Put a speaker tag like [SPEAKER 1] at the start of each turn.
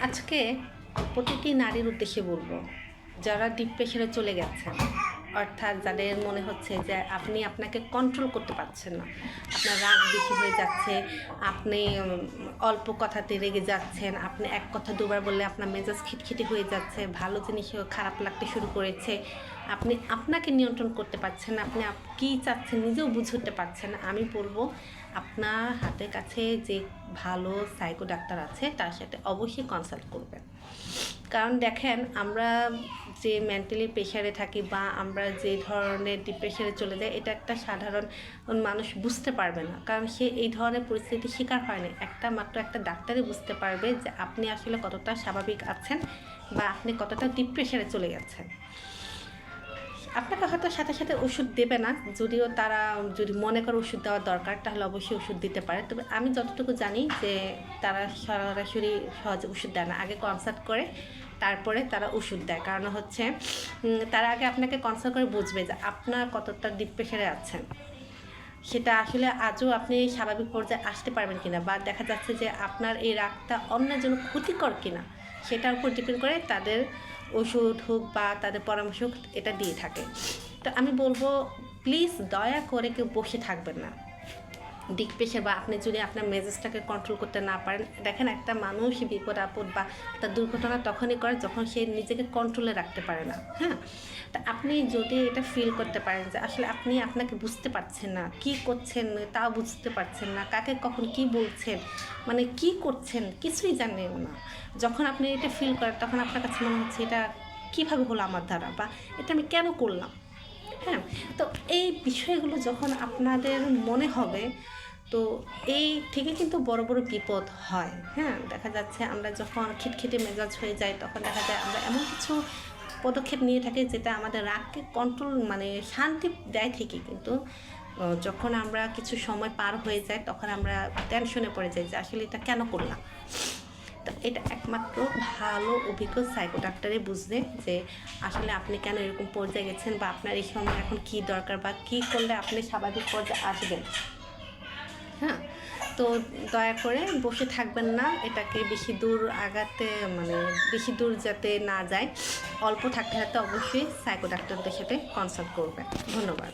[SPEAKER 1] আজকে প্রতিটি নারীর উদ্দেশ্যে বলবো, যারা ডিপ্রেশনে চলে গেছেন, অর্থাৎ যাদের মনে হচ্ছে যে আপনি আপনাকে কন্ট্রোল করতে পারছেন না, আপনার রাগ বেশি হয়ে যাচ্ছে, আপনি অল্প কথাতে রেগে যাচ্ছেন, আপনি এক কথা দুবার বললে আপনার মেজাজ খিটখিটে হয়ে যাচ্ছে, ভালো জিনিসও খারাপ লাগতে শুরু করেছে, আপনি আপনাকে নিয়ন্ত্রণ করতে পারছেন না, আপনি কী চাচ্ছেন নিজেও বুঝে উঠতে পারছেন না। আমি বলবো আপনার হাতের কাছে যে ভালো সাইকো ডাক্তার আছে তার সাথে অবশ্যই কনসাল্ট করবেন। কারণ দেখেন, আমরা যে মেন্টালি প্রেশারে থাকি বা আমরা যে ধরনের ডিপ্রেশনে চলে যাই, এটা একটা সাধারণ মানুষ বুঝতে পারবে না, কারণ সে এই ধরনের পরিস্থিতির শিকার হয়নি। মাত্র একটা ডাক্তারই বুঝতে পারবে যে আপনি আসলে কতটা স্বাভাবিক আছেন বা আপনি কতটা ডিপ্রেশনে চলে গেছেন। আপনাকে হয়তো সাথে সাথে ওষুধ দেবে না, যদিও তারা যদি মনে করে ওষুধ দেওয়ার দরকার তাহলে অবশ্যই ওষুধ দিতে পারে। তবে আমি যতটুকু জানি যে তারা সরাসরি সহজে ওষুধ দেয় না, আগে কনসাল্ট করে তারপরে তারা ওষুধ দেয়। কারণ হচ্ছে তারা আগে আপনাকে কনসাল্ট করে বুঝবে যে আপনার কতটা ডিপ্রেশনে আছেন, সেটা আসলে আজও আপনি স্বাভাবিক পর্যায়ে আসতে পারবেন কিনা, বা দেখা যাচ্ছে যে আপনার এই রাগটা অন্যের জন্য ক্ষতিকর কিনা, সেটার উপর ডিপেন্ড করে তাদের ওষুধ হোক বা তাদের পরামর্শ হোক এটা দিয়ে থাকে। তো আমি বলবো, প্লিজ দয়া করে কেউ বসে থাকবেন না ডিপ্রেশন, বা আপনি যদি আপনার মেজাজটাকে কন্ট্রোল করতে না পারেন। দেখেন, একটা মানুষ বিপদ আপদ বা তার দুর্ঘটনা তখনই করে যখন সে নিজেকে কন্ট্রোলে রাখতে পারে না। হ্যাঁ, তা আপনি যদি এটা ফিল করতে পারেন যে আসলে আপনি আপনাকে বুঝতে পারছেন না, কি করছেন তাও বুঝতে পারছেন না, কাকে কখন কি বলছেন, মানে কি করছেন কিছুই জানেন না, যখন আপনি এটা ফিল করেন তখন আপনার কাছে মনে হচ্ছে এটা কীভাবে হলো আমার দ্বারা, বা এটা আমি কেন করলাম। হ্যাঁ, তো এই বিষয়গুলো যখন আপনাদের মনে হবে, তো এই থেকে কিন্তু বড় বড় বিপদ হয়। হ্যাঁ, দেখা যাচ্ছে আমরা যখন খিটখিটে মেজাজ হয়ে যায় তখন দেখা যায় আমরা এমন কিছু পদক্ষেপ নিয়ে থাকি যেটা আমাদের রাগকে কন্ট্রোল মানে শান্তি দেয় ঠিকই, কিন্তু যখন আমরা কিছু সময় পার হয়ে যায় তখন আমরা টেনশনে পড়ে যাই যে আসলে এটা কেন করলাম। তো এটা একমাত্র ভালো অভিজ্ঞ সাইকো ডাক্তারই বুঝবে যে আসলে আপনি কেন এরকম পর্যায়ে গেছেন, বা আপনার এই সময় এখন কী দরকার, বা কী করলে আপনি স্বাভাবিক পর্যায়ে আসবেন। হ্যাঁ, তো দয়া করে বসে থাকবেন না, এটাকে বেশি দূর আগাতে মানে বেশি দূর যাতে না যায়, অল্প থাকতে থাকতে অবশ্যই সাইকো ডাক্তারদের সাথে কনসাল্ট করবেন। ধন্যবাদ।